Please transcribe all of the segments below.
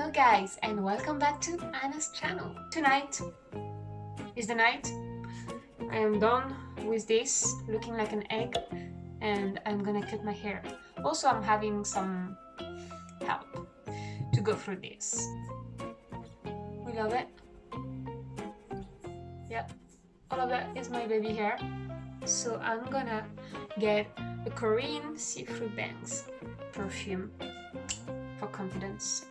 Hello guys, and welcome back to Anna's channel. Tonight is the night. I am done with this, looking like an egg, and I'm gonna cut my hair. Also, I'm having some help to go through this. We love it. Yep, all of that is my baby hair. So I'm gonna get a Korean see-through bangs perfume for confidence.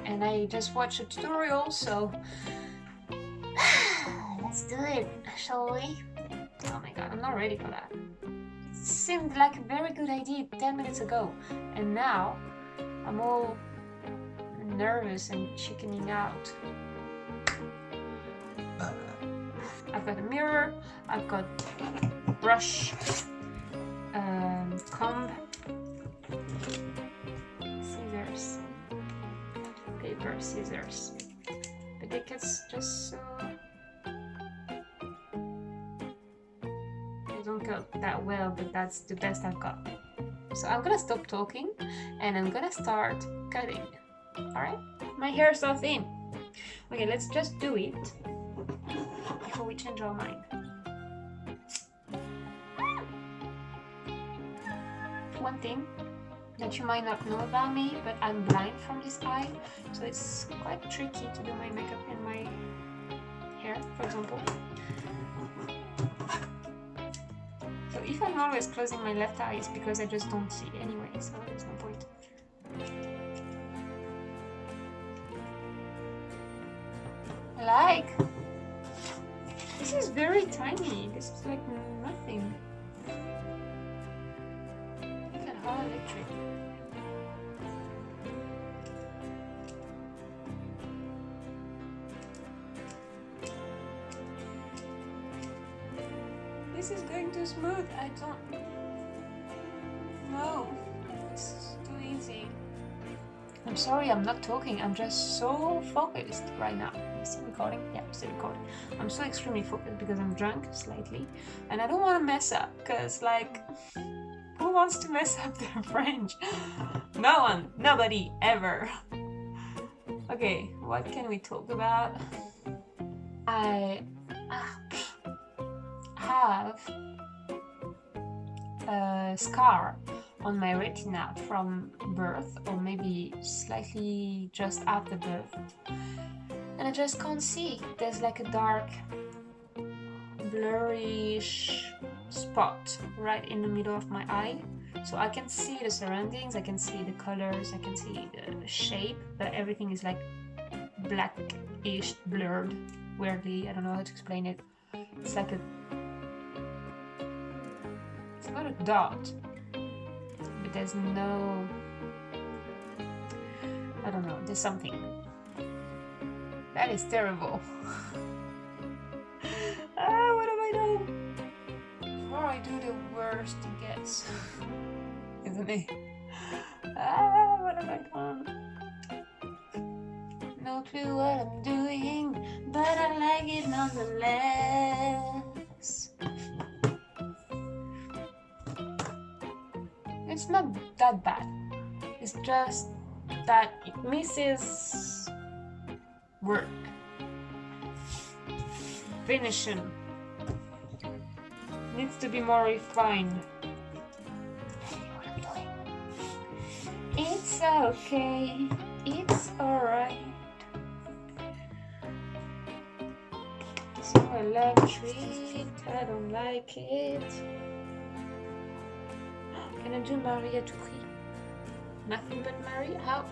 And I just watched a tutorial, so let's do it, shall we? Oh my god, I'm not ready for that. It seemed like a very good idea 10 minutes ago, and now I'm all nervous and chickening out. I've got a mirror, I've got brush, comb, scissors, paper, scissors, but it gets just so they don't cut that well, but that's the best I've got. So I'm gonna stop talking and I'm gonna start cutting. Alright? My hair is so thin. Okay, let's just do it before we change our mind. One thing that you might not know about me, but I'm blind from this eye, so it's quite tricky to do my makeup and my hair, for example. So if I'm always closing my left eye, it's because I just don't see anyway, so there's no point. Like, this is very tiny. This is like nothing. Look at how electric. This is going too smooth. I don't know. This is too easy. I'm sorry, I'm not talking. I'm just so focused right now. Is it recording? Yeah, it's still recording. I'm so extremely focused because I'm drunk slightly, and I don't want to mess up. Cause like, who wants to mess up their French? No one, nobody, ever. Okay, what can we talk about? I have a scar on my retina from birth, or maybe slightly just after birth, and I just can't see. There's like a dark blurrish spot right in the middle of my eye, so I can see the surroundings, I can see the colors, I can see the shape, but everything is like blackish, blurred, weirdly. I don't know how to explain it. It's like a, it's not a dot, but there's no, I don't know, there's something. That is terrible. What have I done? The more I do, the worse it gets. Isn't it? What have I done? No clue what I'm doing, but I like it nonetheless. It's not that bad. It's just that it misses work. Finishing needs to be more refined. What I'm doing. It's okay. It's alright. So electric. I don't like it. Can I do Maria to Prix? Nothing but Maria? How?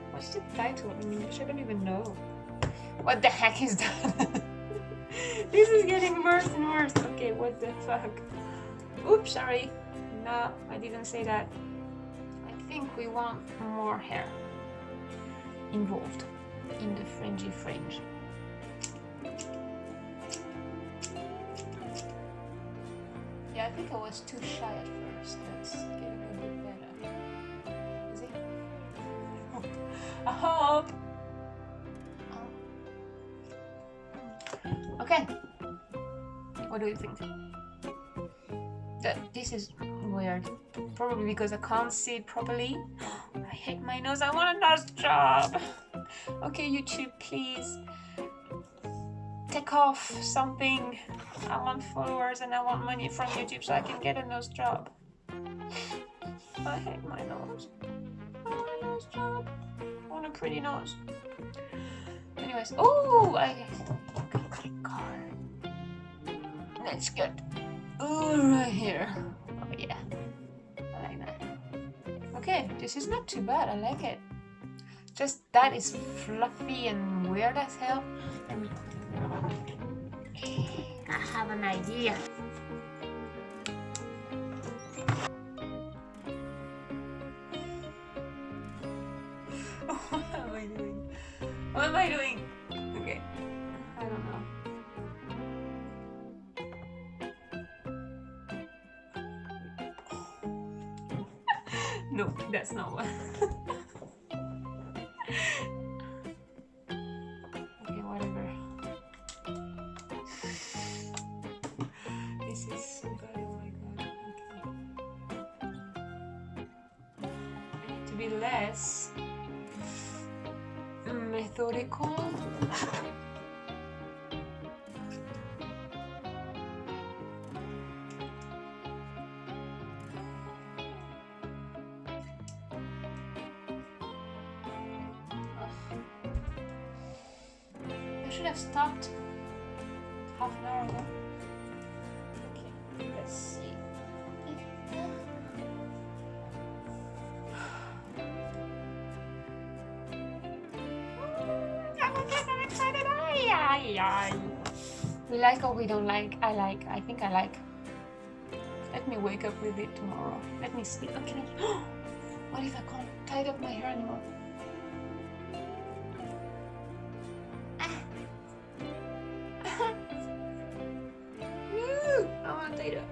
What's the title in English? I don't even know. What the heck is that? This is getting worse and worse. Okay, what the fuck? Oops, sorry. No, I didn't say that. I think we want more hair involved in the fringy fringe. Yeah, I think I was too shy at first. Let's get a little bit better. Is it? I hope. Okay. What do you think? This is weird. Probably because I can't see it properly. I hate my nose. I want a nose job. Okay, YouTube, please take off something. I want followers and I want money from YouTube so I can get a nose job. I hate my nose. I want a nose job. I want a pretty nose. Anyways, oh, I got my card. That's good. Oh, right here. Oh yeah, I like that. Okay, this is not too bad. I like it. Just that is fluffy and weird as hell. And I have an idea. What am I doing? What am I doing? Okay, I don't know. No, that's not one. Okay, whatever. This is so bad, oh my god. Okay. I need to be less methodical. I should have stopped half an hour ago. Okay, let's see. I'm excited. We like or we don't like. I like. I think I like. Let me wake up with it tomorrow. Let me sleep. Okay. What if I can't tie up my hair anymore? I want to tie it up.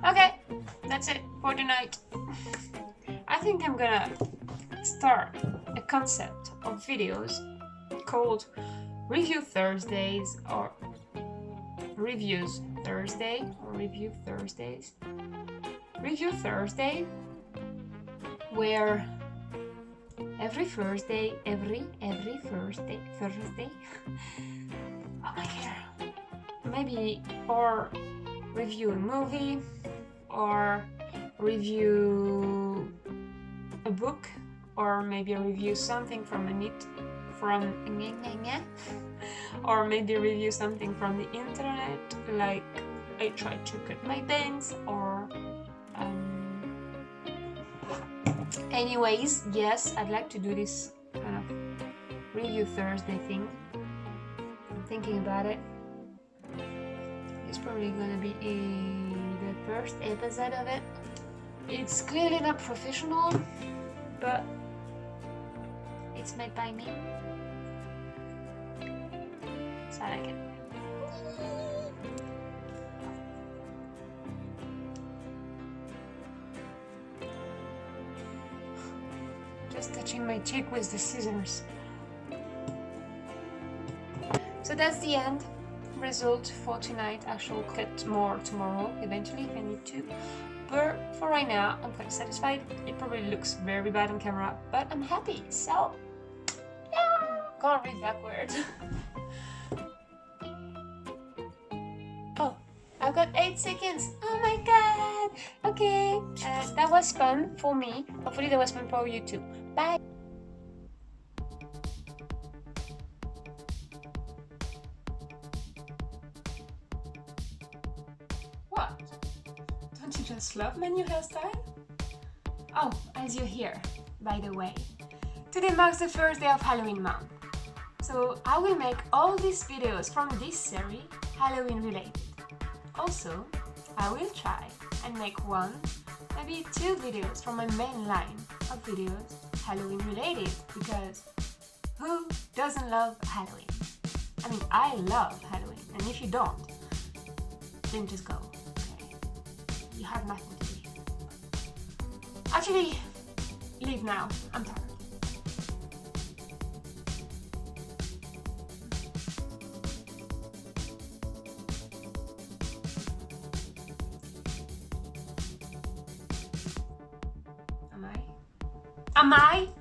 Okay, that's it for tonight. I think I'm gonna start a concept of videos called Review Thursdays or Reviews Thursday or Review Thursdays. Review Thursday, where every Thursday, Thursday, oh my hair, maybe, or review a movie, or review a book, or maybe review something from or maybe review something from the internet, like I tried to cut my bangs, or anyways, yes, I'd like to do this kind of Review Thursday thing. I'm thinking about it. It's probably gonna be the first episode of it. It's clearly not professional, but it's made by me, so I like it. Just touching my cheek with the scissors. So that's the end result for tonight. I shall cut more tomorrow eventually if I need to, but for right now I'm quite satisfied. It probably looks very bad on camera, but I'm happy, so yeah. Can't read backwards. Oh, I've got 8 seconds. Oh my god. Okay, that was fun for me. Hopefully that was fun for you too. Bye. What? Don't you just love my new hairstyle? Oh, as you hear, by the way, today marks the first day of Halloween month. So I will make all these videos from this series Halloween related. Also, I will try and make 1, maybe 2 videos from my main line of videos Halloween related, because who doesn't love Halloween? I mean, I love Halloween, and if you don't, then just go, okay? You have nothing to do. Actually, leave now. I'm tired. Am I?